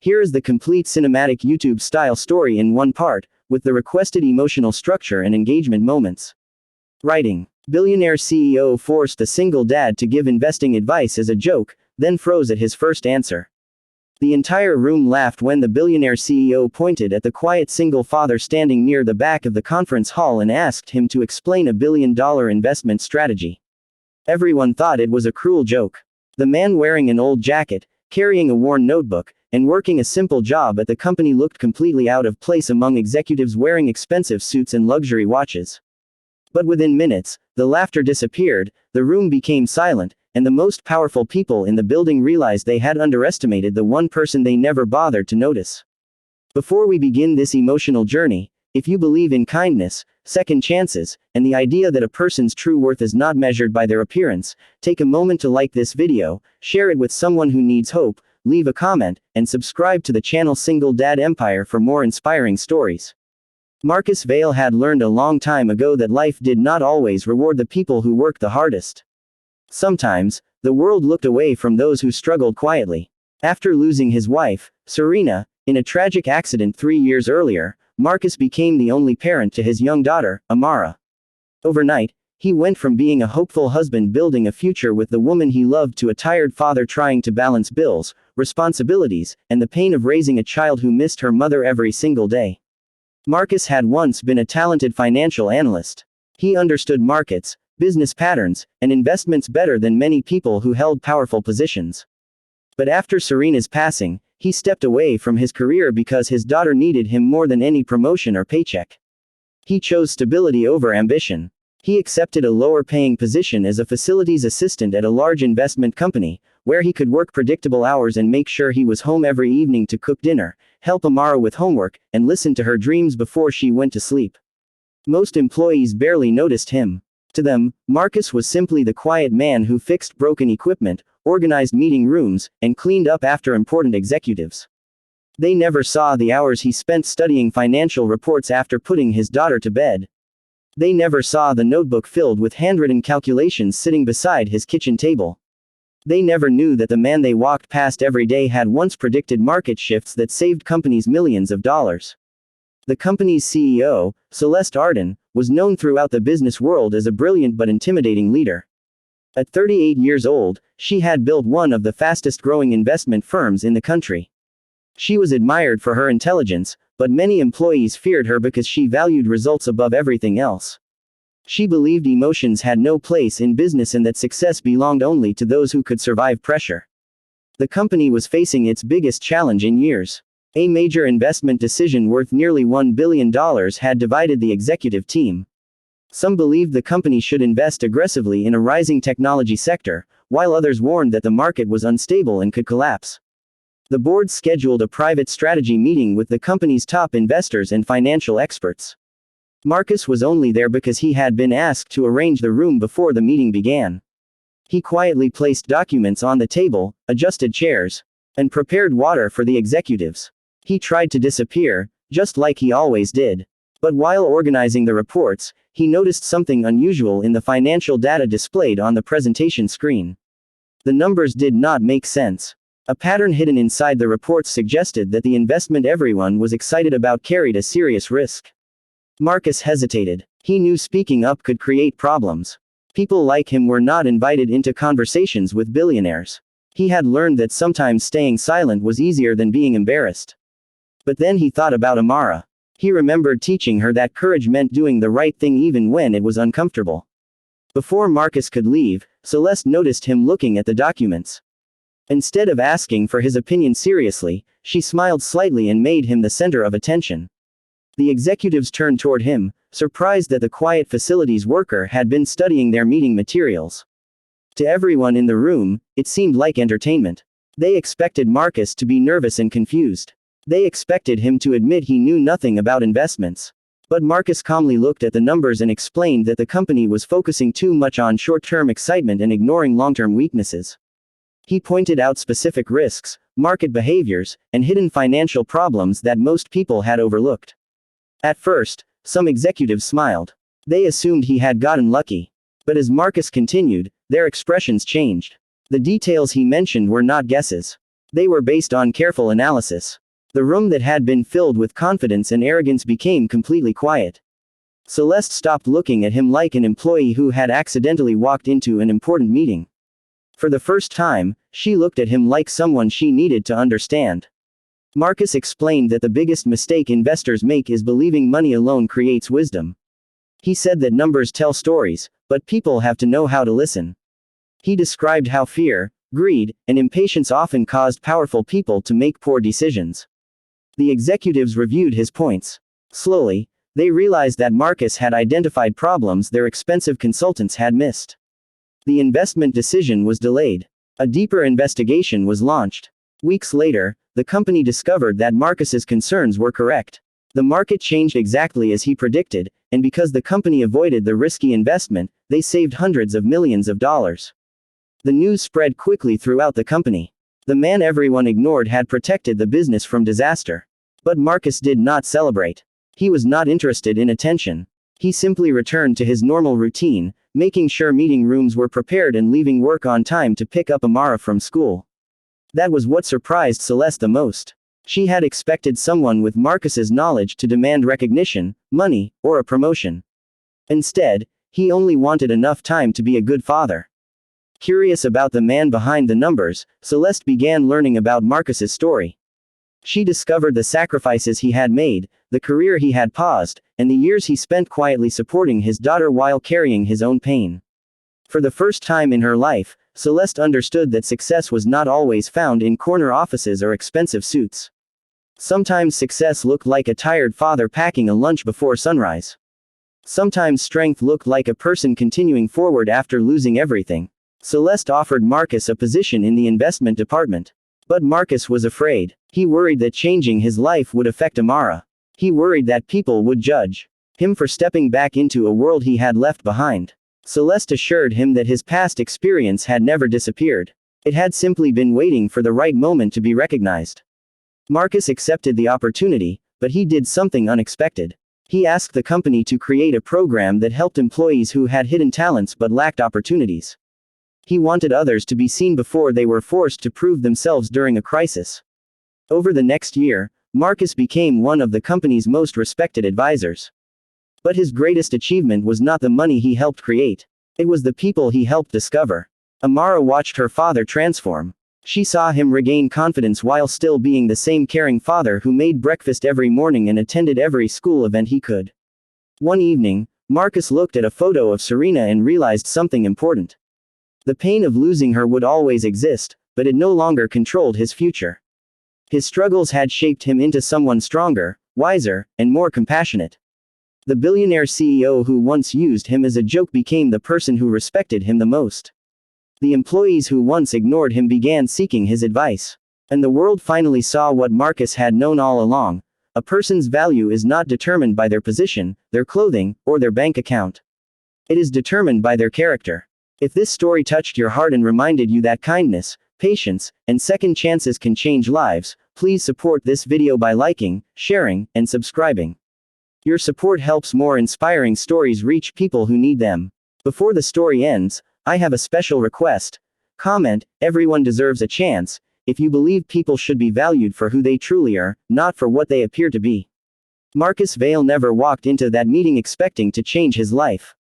Here is the complete cinematic YouTube-style story in one part, with the requested emotional structure and engagement moments. Writing. Billionaire CEO forced a single dad to give investing advice as a joke, then froze at his first answer. The entire room laughed when the billionaire CEO pointed at the quiet single father standing near the back of the conference hall and asked him to explain a billion-dollar investment strategy. Everyone thought it was a cruel joke. The man wearing an old jacket, carrying a worn notebook, and working a simple job at the company looked completely out of place among executives wearing expensive suits and luxury watches. But within minutes, the laughter disappeared, the room became silent, and the most powerful people in the building realized they had underestimated the one person they never bothered to notice. Before we begin this emotional journey, if you believe in kindness, second chances, and the idea that a person's true worth is not measured by their appearance, take a moment to like this video, share it with someone who needs hope, leave a comment, and subscribe to the channel Single Dad Empire for more inspiring stories. Marcus Vail had learned a long time ago that life did not always reward the people who worked the hardest. Sometimes, the world looked away from those who struggled quietly. After losing his wife, Serena, in a tragic accident 3 years earlier, Marcus became the only parent to his young daughter, Amara. Overnight, he went from being a hopeful husband building a future with the woman he loved to a tired father trying to balance bills, responsibilities, and the pain of raising a child who missed her mother every single day. Marcus had once been a talented financial analyst. He understood markets, business patterns, and investments better than many people who held powerful positions. But after Serena's passing, he stepped away from his career because his daughter needed him more than any promotion or paycheck. He chose stability over ambition. He accepted a lower-paying position as a facilities assistant at a large investment company, where he could work predictable hours and make sure he was home every evening to cook dinner, help Amara with homework, and listen to her dreams before she went to sleep. Most employees barely noticed him. To them, Marcus was simply the quiet man who fixed broken equipment, organized meeting rooms, and cleaned up after important executives. They never saw the hours he spent studying financial reports after putting his daughter to bed. They never saw the notebook filled with handwritten calculations sitting beside his kitchen table. They never knew that the man they walked past every day had once predicted market shifts that saved companies millions of dollars. The company's CEO, Celeste Arden, was known throughout the business world as a brilliant but intimidating leader. At 38 years old, she had built one of the fastest-growing investment firms in the country. She was admired for her intelligence, but many employees feared her because she valued results above everything else. She believed emotions had no place in business and that success belonged only to those who could survive pressure. The company was facing its biggest challenge in years. A major investment decision worth nearly $1 billion had divided the executive team. Some believed the company should invest aggressively in a rising technology sector, while others warned that the market was unstable and could collapse. The board scheduled a private strategy meeting with the company's top investors and financial experts. Marcus was only there because he had been asked to arrange the room before the meeting began. He quietly placed documents on the table, adjusted chairs, and prepared water for the executives. He tried to disappear, just like he always did. But while organizing the reports, he noticed something unusual in the financial data displayed on the presentation screen. The numbers did not make sense. A pattern hidden inside the reports suggested that the investment everyone was excited about carried a serious risk. Marcus hesitated. He knew speaking up could create problems. People like him were not invited into conversations with billionaires. He had learned that sometimes staying silent was easier than being embarrassed. But then he thought about Amara. He remembered teaching her that courage meant doing the right thing even when it was uncomfortable. Before Marcus could leave, Celeste noticed him looking at the documents. Instead of asking for his opinion seriously, she smiled slightly and made him the center of attention. The executives turned toward him, surprised that the quiet facilities worker had been studying their meeting materials. To everyone in the room, it seemed like entertainment. They expected Marcus to be nervous and confused. They expected him to admit he knew nothing about investments. But Marcus calmly looked at the numbers and explained that the company was focusing too much on short-term excitement and ignoring long-term weaknesses. He pointed out specific risks, market behaviors, and hidden financial problems that most people had overlooked. At first, some executives smiled. They assumed he had gotten lucky. But as Marcus continued, their expressions changed. The details he mentioned were not guesses. They were based on careful analysis. The room that had been filled with confidence and arrogance became completely quiet. Celeste stopped looking at him like an employee who had accidentally walked into an important meeting. For the first time, she looked at him like someone she needed to understand. Marcus explained that the biggest mistake investors make is believing money alone creates wisdom. He said that numbers tell stories, but people have to know how to listen. He described how fear, greed, and impatience often caused powerful people to make poor decisions. The executives reviewed his points. Slowly, they realized that Marcus had identified problems their expensive consultants had missed. The investment decision was delayed. A deeper investigation was launched. Weeks later, the company discovered that Marcus's concerns were correct. The market changed exactly as he predicted, and because the company avoided the risky investment, they saved hundreds of millions of dollars. The news spread quickly throughout the company. The man everyone ignored had protected the business from disaster. But Marcus did not celebrate. He was not interested in attention. He simply returned to his normal routine, making sure meeting rooms were prepared and leaving work on time to pick up Amara from school. That was what surprised Celeste the most. She had expected someone with Marcus's knowledge to demand recognition, money, or a promotion. Instead, he only wanted enough time to be a good father. Curious about the man behind the numbers, Celeste began learning about Marcus's story. She discovered the sacrifices he had made, the career he had paused, and the years he spent quietly supporting his daughter while carrying his own pain. For the first time in her life, Celeste understood that success was not always found in corner offices or expensive suits. Sometimes success looked like a tired father packing a lunch before sunrise. Sometimes strength looked like a person continuing forward after losing everything. Celeste offered Marcus a position in the investment department. But Marcus was afraid. He worried that changing his life would affect Amara. He worried that people would judge him for stepping back into a world he had left behind. Celeste assured him that his past experience had never disappeared. It had simply been waiting for the right moment to be recognized. Marcus accepted the opportunity, but he did something unexpected. He asked the company to create a program that helped employees who had hidden talents but lacked opportunities. He wanted others to be seen before they were forced to prove themselves during a crisis. Over the next year, Marcus became one of the company's most respected advisors. But his greatest achievement was not the money he helped create. It was the people he helped discover. Amara watched her father transform. She saw him regain confidence while still being the same caring father who made breakfast every morning and attended every school event he could. One evening, Marcus looked at a photo of Serena and realized something important. The pain of losing her would always exist, but it no longer controlled his future. His struggles had shaped him into someone stronger, wiser, and more compassionate. The billionaire CEO who once used him as a joke became the person who respected him the most. The employees who once ignored him began seeking his advice. And the world finally saw what Marcus had known all along. A person's value is not determined by their position, their clothing, or their bank account. It is determined by their character. If this story touched your heart and reminded you that kindness, patience, and second chances can change lives, please support this video by liking, sharing, and subscribing. Your support helps more inspiring stories reach people who need them. Before the story ends, I have a special request. Comment, "Everyone deserves a chance," if you believe people should be valued for who they truly are, not for what they appear to be. Marcus Vail never walked into that meeting expecting to change his life.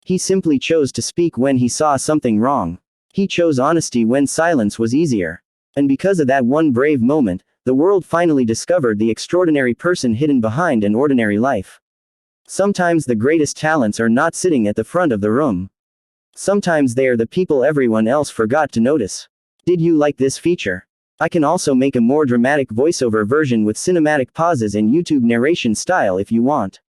He simply chose to speak when he saw something wrong. He chose honesty when silence was easier. And because of that one brave moment, the world finally discovered the extraordinary person hidden behind an ordinary life. Sometimes the greatest talents are not sitting at the front of the room. Sometimes they are the people everyone else forgot to notice. Did you like this feature? I can also make a more dramatic voiceover version with cinematic pauses and YouTube narration style if you want.